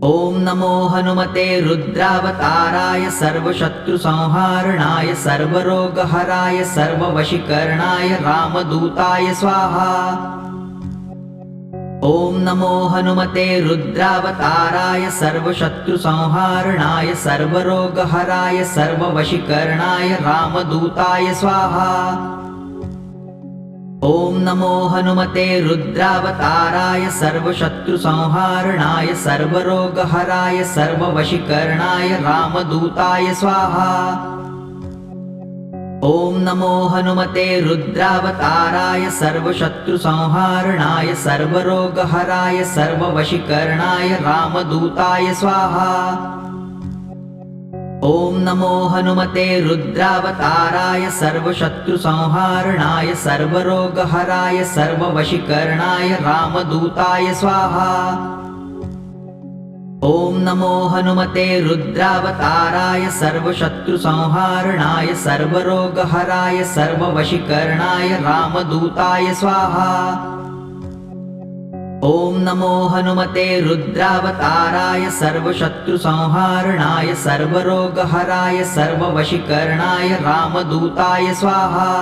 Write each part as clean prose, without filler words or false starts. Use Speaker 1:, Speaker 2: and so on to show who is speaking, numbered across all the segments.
Speaker 1: ॐ नमो हनुमते रुद्रावताराय सर्वशत्रुसंहारणाय सर्वरोगहराय सर्ववशीकरणाय रामदूताय स्वाहा। ॐ नमो हनुमते रुद्रावताराय सर्वशत्रुसंहारणाय सर्वरोगहराय सर्ववशीकरणाय रामदूताय स्वाहा। ॐ नमो हनुमते रुद्रावताराय सर्वशत्रुसंहारणाय सर्वरोगहराय सर्ववशीकरणाय रामदूताय स्वाहा। ॐ नमो हनुमते रुद्रावताराय सर्वशत्रुसंहारणाय सर्वरोगहराय सर्ववशीकरणाय रामदूताय स्वाहा। ॐ नमो हनुमते रुद्रावताराय सर्वशत्रुसंहारणाय सर्वरोगहराय सर्ववशीकरणाय रामदूताय स्वाहा। ॐ नमो हनुमते रुद्रावताराय सर्वशत्रुसंहारणाय सर्वरोगहराय सर्ववशीकरणाय रामदूताय स्वाहा। ॐ नमो हनुमते रुद्रावताराय सर्वशत्रुसंहारणाय सर्वरोगहराय सर्ववशीकरणाय रामदूताय स्वाहा।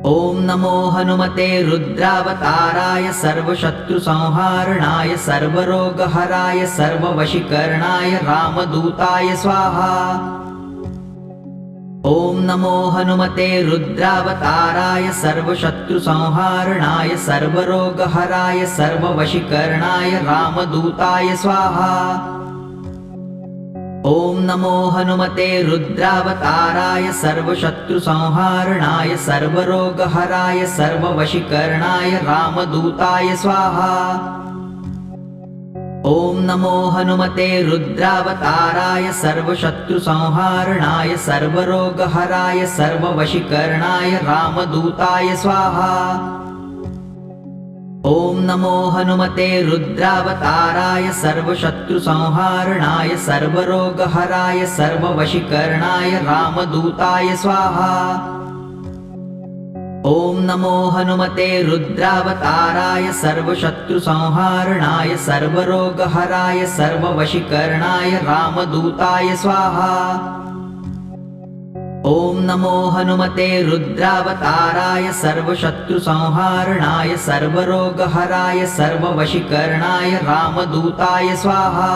Speaker 1: ॐ नमो हनुमते रुद्रावताराय सर्वशत्रुसंहारणाय सर्वरोगहराय सर्ववशीकरणाय रामदूताय स्वाहा। ॐ नमो हनुमते रुद्रावताराय सर्वशत्रुसंहारणाय सर्वरोगहराय सर्ववशीकरणाय रामदूताय स्वाहा। ॐ नमो हनुमते रुद्रावताराय सर्वशत्रुसंहारणाय सर्वरोगहराय सर्ववशीकरणाय रामदूताय स्वाहा। ॐ नमो हनुमते रुद्रावताराय सर्वशत्रुसंहारणाय सर्वरोगहराय सर्ववशीकरणाय रामदूताय स्वाहा। ॐ नमो हनुमते रुद्रावताराय सर्वशत्रुसंहारणाय सर्वरोगहराय सर्ववशीकरणाय रामदूताय स्वाहा। ॐ नमो हनुमते रुद्रावताराय सर्वशत्रुसंहारणाय सर्वरोगहराय सर्ववशीकरणाय रामदूताय स्वाहा। ॐ नमो हनुमते रुद्रावताराय सर्वशत्रुसंहारणाय सर्वरोगहराय सर्ववशीकरणाय रामदूताय स्वाहा।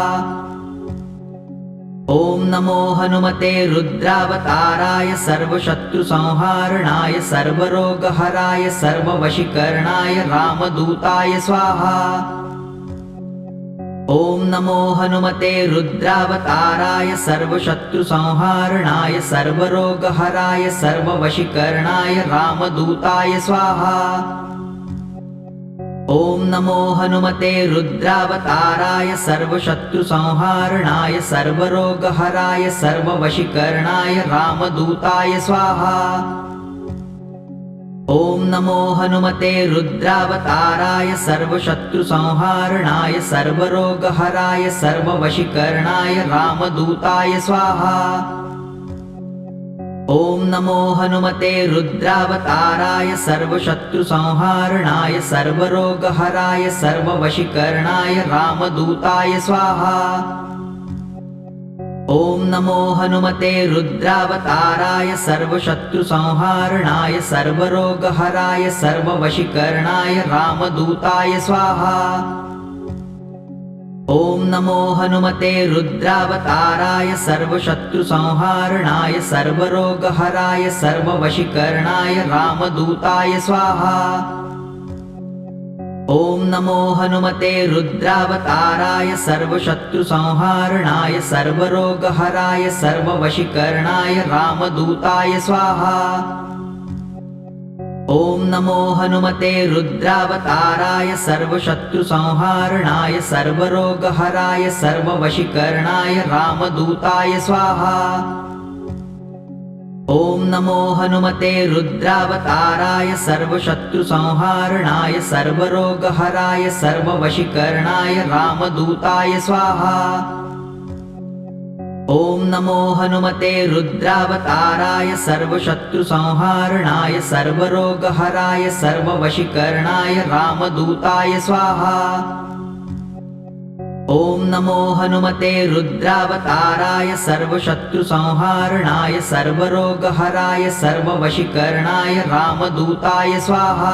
Speaker 1: ॐ नमो हनुमते रुद्रावताराय सर्वशत्रुसंहारणाय सर्वरोगहराय सर्ववशीकरणाय रामदूताय स्वाहा। ॐ नमो हनुमते रुद्रावताराय सर्वशत्रुसंहारणाय सर्वरोगहराय सर्ववशीकरणाय रामदूताय स्वाहा। ॐ नमो हनुमते रुद्रावताराय सर्वशत्रुसंहारणाय सर्वरोगहराय सर्ववशीकरणाय रामदूताय स्वाहा। ॐ नमो हनुमते रुद्रावताराय सर्वशत्रुसंहारणाय सर्वरोगहराय सर्ववशीकरणाय रामदूताय स्वाहा। ॐ नमो हनुमते रुद्रावताराय सर्वशत्रुसंहारणाय सर्वरोगहराय सर्ववशीकरणाय रामदूताय स्वाहा। ॐ नमो हनुमते रुद्रावताराय सर्वशत्रुसंहारणाय सर्वरोगहराय सर्ववशीकरणाय रामदूताय स्वाहा। ॐ नमो हनुमते रुद्रावताराय सर्वशत्रुसंहारणाय सर्वरोगहराय सर्ववशीकरणाय रामदूताय स्वाहा। ॐ नमो हनुमते रुद्रावताराय सर्वशत्रुसंहारणाय सर्वरोगहराय सर्ववशीकरणाय रामदूताय स्वाहा। ॐ नमो हनुमते रुद्रावताराय सर्वशत्रुसंहारणाय सर्वरोगहराय सर्ववशीकरणाय रामदूताय स्वाहा। ॐ नमो हनुमते रुद्रावताराय सर्वशत्रुसंहारणाय सर्वरोगहराय सर्ववशीकरणाय रामदूताय स्वाहा। ॐ नमो हनुमते रुद्रावताराय सर्वशत्रुसंहारणाय सर्वरोगहराय सर्ववशीकरणाय रामदूताय स्वाहा। ॐ नमो हनुमते रुद्रावताराय सर्वशत्रुसंहारणाय सर्वरोगहराय सर्ववशीकरणाय रामदूताय स्वाहा।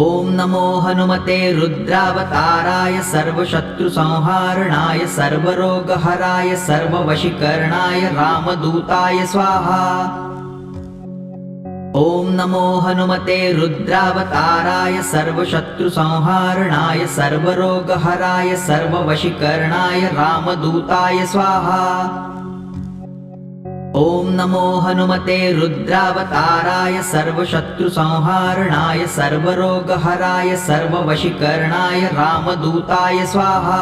Speaker 1: ॐ नमो हनुमते रुद्रावताराय सर्वशत्रुसंहारणाय सर्वरोगहराय सर्ववशीकरणाय रामदूताय स्वाहा। ॐ नमो हनुमते रुद्रावताराय सर्वशत्रुसंहारणाय सर्वरोगहराय सर्ववशीकरणाय रामदूताय स्वाहा। ॐ नमो हनुमते रुद्रावताराय सर्वशत्रुसंहारणाय सर्वरोगहराय सर्ववशीकरणाय रामदूताय स्वाहा।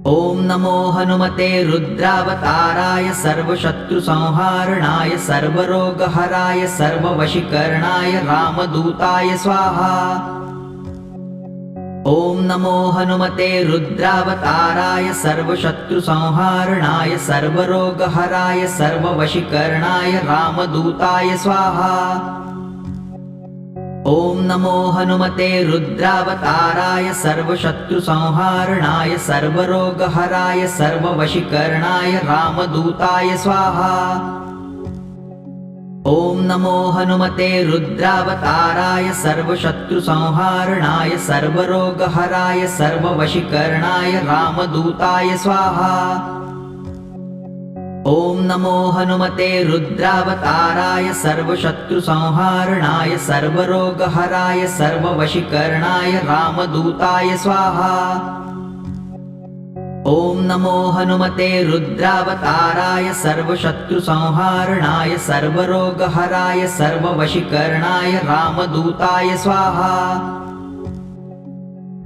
Speaker 1: ॐ नमो हनुमते रुद्रावताराय सर्वशत्रुसंहारणाय सर्वरोगहराय सर्ववशीकरणाय रामदूताय स्वाहा। ॐ नमो हनुमते रुद्रावताराय सर्वशत्रुसंहारणाय सर्वरोगहराय सर्ववशीकरणाय रामदूताय स्वाहा। ॐ नमो हनुमते रुद्रावताराय सर्वशत्रुसंहारणाय सर्वरोगहराय सर्ववशीकरणाय रामदूताय स्वाहा। ॐ नमो हनुमते रुद्रावताराय सर्वशत्रुसंहारणाय सर्वरोगहराय सर्ववशीकरणाय रामदूताय स्वाहा। ॐ नमो हनुमते रुद्रावताराय सर्वशत्रुसंहारणाय सर्वरोगहराय सर्ववशीकरणाय रामदूताय स्वाहा। ॐ नमो हनुमते रुद्रावताराय सर्वशत्रुसंहारणाय सर्वरोगहराय सर्ववशीकरणाय रामदूताय स्वाहा।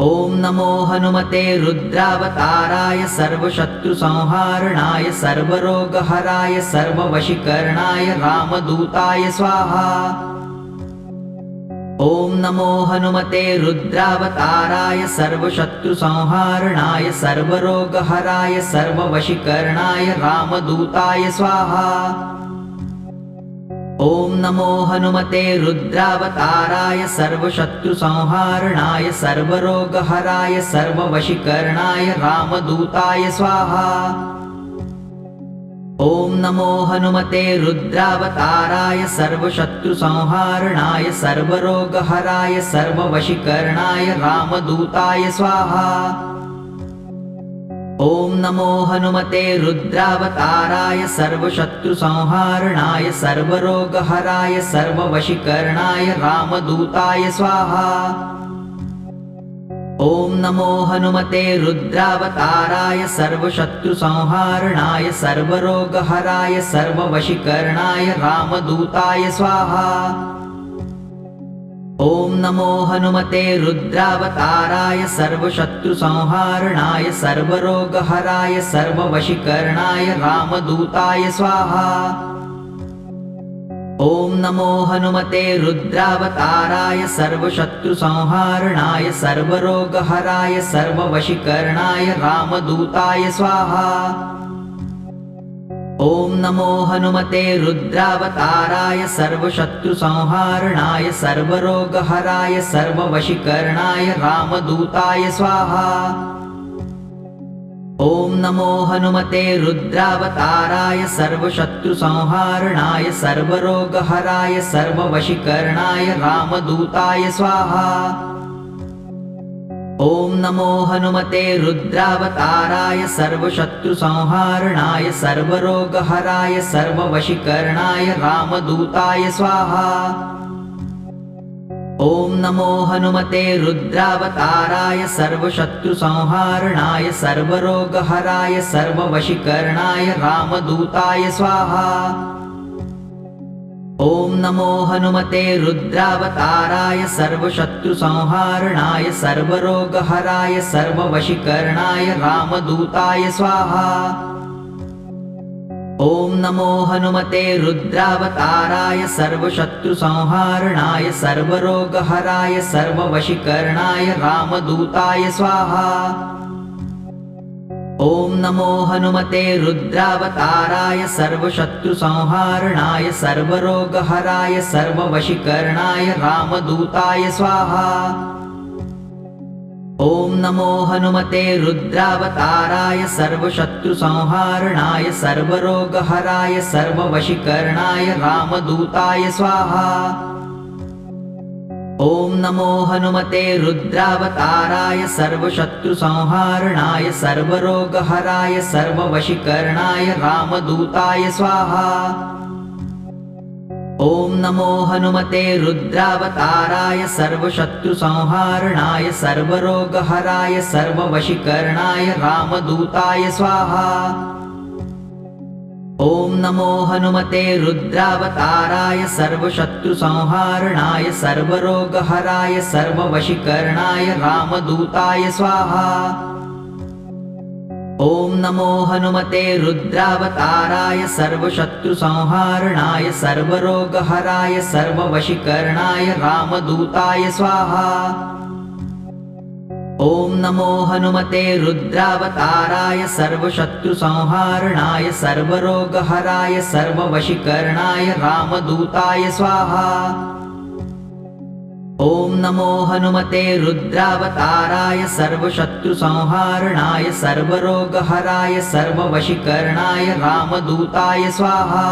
Speaker 1: ॐ नमो हनुमते रुद्रावताराय सर्वशत्रुसंहारणाय सर्वरोगहराय सर्ववशीकरणाय रामदूताय स्वाहा। ॐ नमो हनुमते रुद्रावताराय सर्वशत्रुसंहारणाय सर्वरोगहराय सर्ववशीकरणाय रामदूताय स्वाहा। ॐ नमो हनुमते रुद्रावताराय सर्वशत्रुसंहारणाय सर्वरोगहराय सर्ववशीकरणाय रामदूताय स्वाहा। ॐ नमो हनुमते रुद्रावताराय सर्वशत्रुसंहारणाय सर्वरोगहराय सर्ववशीकरणाय रामदूताय स्वाहा। ॐ नमो हनुमते रुद्रावताराय सर्वशत्रुसंहारणाय सर्वरोगहराय सर्ववशीकरणाय रामदूताय स्वाहा। ॐ नमो हनुमते रुद्रावताराय सर्वशत्रुसंहारणाय सर्वरोगहराय सर्ववशीकरणाय रामदूताय स्वाहा। ॐ नमो हनुमते रुद्रावताराय सर्वशत्रुसंहारणाय सर्वरोगहराय सर्ववशीकरणाय रामदूताय स्वाहा। ॐ नमो हनुमते रुद्रावताराय सर्वशत्रुसंहारणाय सर्वरोगहराय सर्ववशीकरणाय रामदूताय स्वाहा। ॐ नमो हनुमते रुद्रावताराय सर्वशत्रुसंहारणाय सर्वरोगहराय सर्ववशीकरणाय रामदूताय स्वाहा। ॐ नमो हनुमते रुद्रावताराय सर्वशत्रुसंहारणाय सर्वरोगहराय सर्ववशीकरणाय रामदूताय स्वाहा। ॐ नमो हनुमते रुद्रावताराय सर्वशत्रुसंहारणाय सर्वरोगहराय सर्ववशीकरणाय रामदूताय स्वाहा। ॐ नमो हनुमते रुद्रावताराय सर्वशत्रुसंहारणाय सर्वरोगहराय सर्ववशीकरणाय रामदूताय स्वाहा। ॐ नमो हनुमते रुद्रावताराय सर्वशत्रुसंहारणाय सर्वरोगहराय सर्ववशीकरणाय रामदूताय स्वाहा। ॐ नमो हनुमते रुद्रावताराय सर्वशत्रुसंहारणाय सर्वरोगहराय सर्ववशीकरणाय रामदूताय स्वाहा। ॐ नमो हनुमते रुद्रावताराय सर्वशत्रुसंहारणाय सर्वरोगहराय सर्ववशीकरणाय रामदूताय स्वाहा। ॐ नमो हनुमते रुद्रावताराय सर्वशत्रुसंहारणाय सर्वरोगहराय सर्ववशीकरणाय रामदूताय स्वाहा। ॐ नमो हनुमते रुद्रावताराय सर्वशत्रुसंहारणाय सर्वरोगहराय सर्ववशीकरणाय रामदूताय स्वाहा। ॐ नमो हनुमते रुद्रावताराय सर्वशत्रुसंहारणाय सर्वरोगहराय सर्ववशीकरणाय रामदूताय स्वाहा। ॐ नमो हनुमते रुद्रावताराय सर्वशत्रुसंहारणाय सर्वरोगहराय सर्ववशीकरणाय रामदूताय स्वाहा। ॐ नमो हनुमते रुद्रावताराय सर्वशत्रुसंहारणाय सर्वरोगहराय सर्ववशीकरणाय रामदूताय स्वाहा। ॐ नमो हनुमते रुद्रावताराय सर्वशत्रुसंहारणाय सर्वरोगहराय सर्ववशीकरणाय रामदूताय स्वाहा। ॐ नमो हनुमते रुद्रावताराय सर्वशत्रुसंहारणाय सर्वरोगहराय सर्ववशीकरणाय रामदूताय स्वाहा।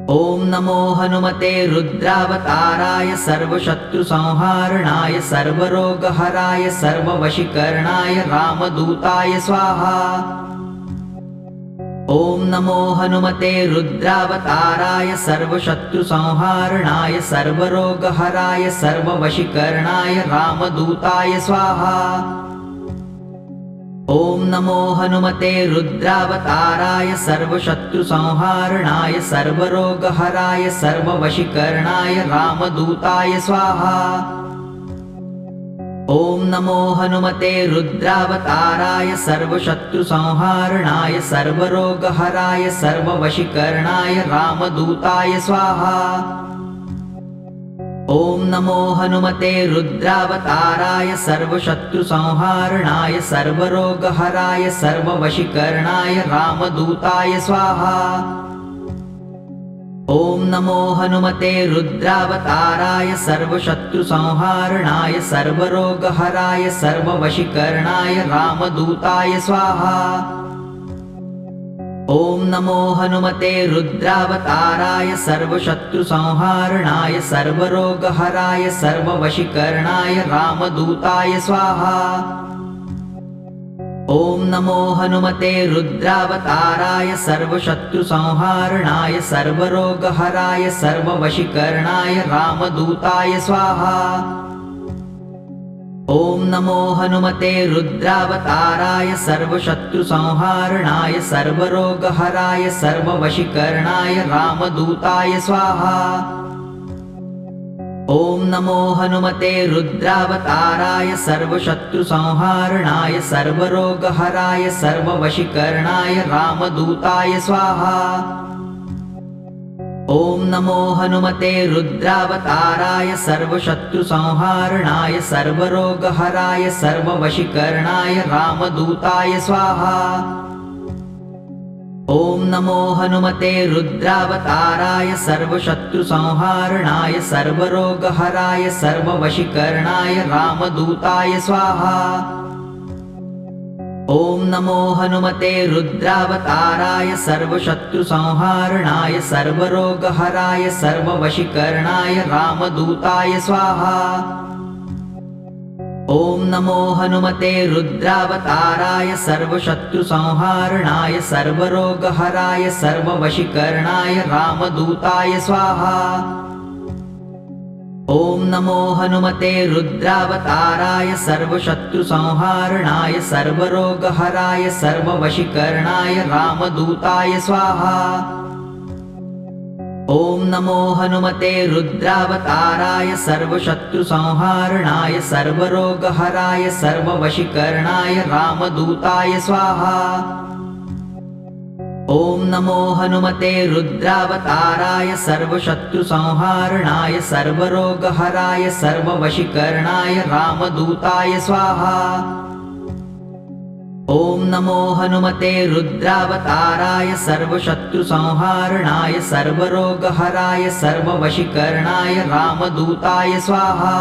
Speaker 1: ॐ नमो हनुमते रुद्रावताराय सर्वशत्रुसंहारणाय सर्वरोगहराय सर्ववशीकरणाय रामदूताय स्वाहा। ॐ नमो हनुमते रुद्रावताराय सर्वशत्रुसंहारणाय सर्वरोगहराय सर्ववशीकरणाय रामदूताय स्वाहा। ॐ नमो हनुमते रुद्रावताराय सर्वशत्रुसंहारणाय सर्वरोगहराय सर्ववशीकरणाय रामदूताय स्वाहा। ॐ नमो हनुमते रुद्रावताराय सर्वशत्रुसंहारणाय सर्वरोगहराय सर्ववशीकरणाय रामदूताय स्वाहा। ॐ नमो हनुमते रुद्रावताराय सर्वशत्रुसंहारणाय सर्वरोगहराय सर्ववशीकरणाय रामदूताय स्वाहा। ॐ नमो हनुमते रुद्रावताराय सर्वशत्रुसंहारणाय सर्वरोगहराय सर्ववशीकरणाय रामदूताय स्वाहा। ॐ नमो हनुमते रुद्रावताराय सर्वशत्रुसंहारणाय सर्वरोगहराय सर्ववशीकरणाय रामदूताय स्वाहा। ॐ नमो हनुमते रुद्रावताराय सर्वशत्रुसंहारणाय सर्वरोगहराय सर्ववशीकरणाय रामदूताय स्वाहा। ॐ नमो हनुमते रुद्रावताराय सर्वशत्रुसंहारणाय सर्वरोगहराय सर्ववशीकरणाय रामदूताय स्वाहा। ॐ नमो हनुमते रुद्रावताराय सर्वशत्रुसंहारणाय सर्वरोगहराय सर्ववशीकरणाय रामदूताय स्वाहा। ॐ नमो हनुमते रुद्रावताराय सर्वशत्रुसंहारणाय सर्वरोगहराय सर्ववशीकरणाय रामदूताय स्वाहा। ॐ नमो हनुमते रुद्रावताराय सर्वशत्रुसंहारणाय सर्वरोगहराय सर्ववशीकरणाय रामदूताय स्वाहा। ॐ नमो हनुमते रुद्रावताराय सर्वशत्रुसंहारणाय सर्वरोगहराय सर्ववशीकरणाय रामदूताय स्वाहा। ॐ नमो हनुमते रुद्रावताराय सर्वशत्रुसंहारणाय सर्वरोगहराय सर्ववशीकरणाय रामदूताय स्वाहा। ॐ नमो हनुमते रुद्रावताराय सर्वशत्रुसंहारणाय सर्वरोगहराय सर्ववशीकरणाय रामदूताय स्वाहा। ॐ नमो हनुमते रुद्रावताराय सर्वशत्रुसंहारणाय सर्वरोगहराय सर्ववशीकरणाय रामदूताय स्वाहा। ॐ नमो हनुमते रुद्रावताराय सर्वशत्रुसंहारणाय सर्वरोगहराय सर्ववशीकरणाय रामदूताय स्वाहा। ॐ नमो हनुमते रुद्रावताराय सर्वशत्रुसंहारणाय सर्वरोगहराय सर्ववशीकरणाय रामदूताय स्वाहा।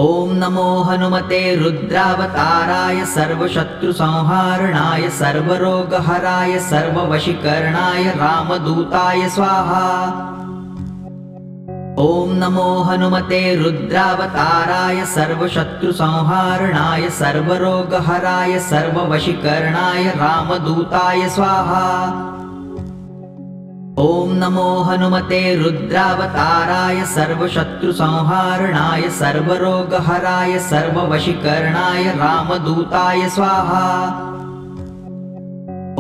Speaker 1: ॐ नमो हनुमते रुद्रावताराय सर्वशत्रुसंहारणाय सर्वरोगहराय सर्ववशीकरणाय रामदूताय स्वाहा। ॐ नमो हनुमते रुद्रावताराय सर्वशत्रुसंहारणाय सर्वरोगहराय सर्ववशीकरणाय रामदूताय स्वाहा। ॐ नमो हनुमते रुद्रावताराय सर्वशत्रुसंहारणाय सर्वरोगहराय सर्ववशीकरणाय रामदूताय स्वाहा।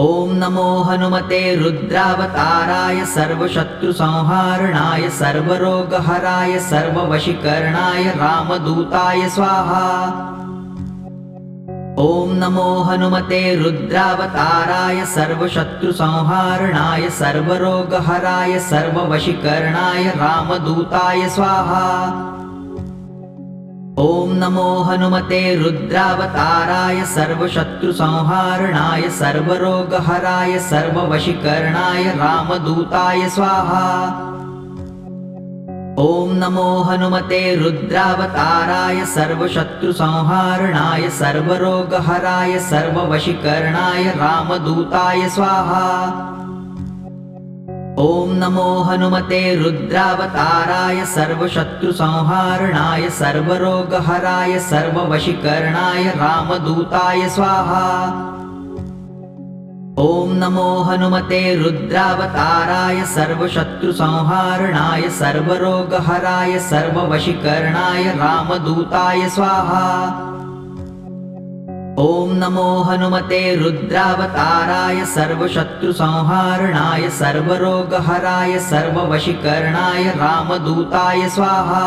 Speaker 1: ॐ नमो हनुमते रुद्रावताराय सर्वशत्रुसंहारणाय सर्वरोगहराय सर्ववशीकरणाय रामदूताय स्वाहा। ॐ नमो हनुमते रुद्रावताराय सर्वशत्रुसंहारणाय सर्वरोगहराय सर्ववशीकरणाय रामदूताय स्वाहा। ॐ नमो हनुमते रुद्रावताराय सर्वशत्रुसंहारणाय सर्वरोगहराय सर्ववशीकरणाय रामदूताय स्वाहा। ॐ नमो हनुमते रुद्रावताराय सर्वशत्रुसंहारणाय सर्वरोगहराय सर्ववशीकरणाय रामदूताय स्वाहा। ॐ नमो हनुमते रुद्रावताराय सर्वशत्रुसंहारणाय सर्वरोगहराय सर्ववशीकरणाय रामदूताय स्वाहा। ॐ नमो हनुमते रुद्रावताराय सर्वशत्रुसंहारणाय सर्वरोगहराय सर्ववशीकरणाय रामदूताय स्वाहा। ॐ नमो हनुमते रुद्रावताराय सर्वशत्रुसंहारणाय सर्वरोगहराय सर्ववशीकरणाय रामदूताय स्वाहा।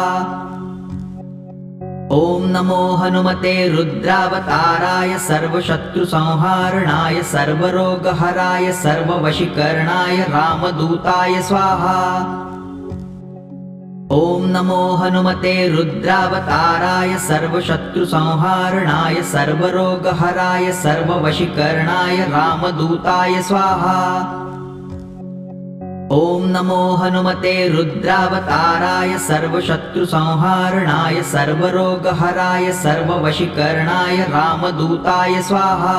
Speaker 1: ॐ नमो हनुमते रुद्रावताराय सर्वशत्रुसंहारणाय सर्वरोगहराय सर्ववशीकरणाय रामदूताय स्वाहा। ॐ नमो हनुमते रुद्रावताराय सर्वशत्रुसंहारणाय सर्वरोगहराय सर्ववशीकरणाय रामदूताय स्वाहा। ॐ नमो हनुमते रुद्रावताराय सर्वशत्रुसंहारणाय सर्वरोगहराय सर्ववशीकरणाय रामदूताय स्वाहा।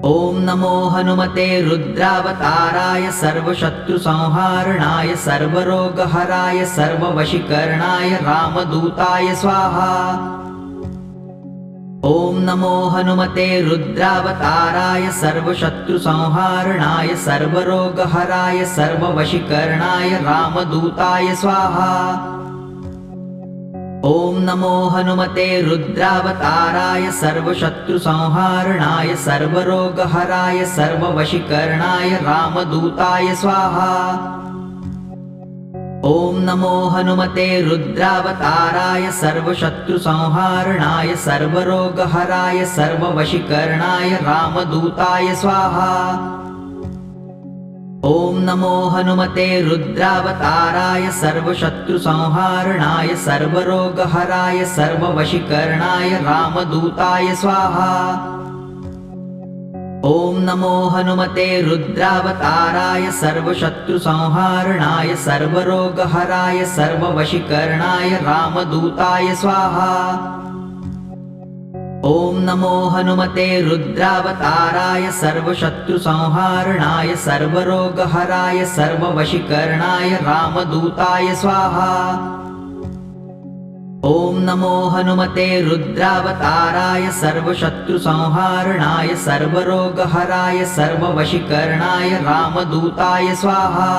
Speaker 1: ॐ नमो हनुमते रुद्रावताराय सर्वशत्रुसंहारणाय सर्वरोगहराय सर्ववशीकरणाय रामदूताय स्वाहा। ॐ नमो हनुमते रुद्रावताराय सर्वशत्रुसंहारणाय सर्वरोगहराय सर्ववशीकरणाय रामदूताय स्वाहा। ॐ नमो हनुमते रुद्रावताराय सर्वशत्रुसंहारणाय सर्वरोगहराय सर्ववशीकरणाय रामदूताय स्वाहा। ॐ नमो हनुमते रुद्रावताराय सर्वशत्रुसंहारणाय सर्वरोगहराय सर्ववशीकरणाय रामदूताय स्वाहा। ॐ नमो हनुमते रुद्रावताराय सर्वशत्रुसंहारणाय सर्वरोगहराय सर्ववशीकरणाय रामदूताय स्वाहा। ॐ नमो हनुमते रुद्रावताराय सर्वशत्रुसंहारणाय सर्वरोगहराय सर्ववशीकरणाय रामदूताय स्वाहा। ॐ नमो हनुमते रुद्रावताराय सर्वशत्रुसंहारणाय सर्वरोगहराय सर्ववशीकरणाय रामदूताय स्वाहा। ॐ नमो हनुमते रुद्रावताराय सर्वशत्रुसंहारणाय सर्वरोगहराय सर्ववशीकरणाय रामदूताय स्वाहा।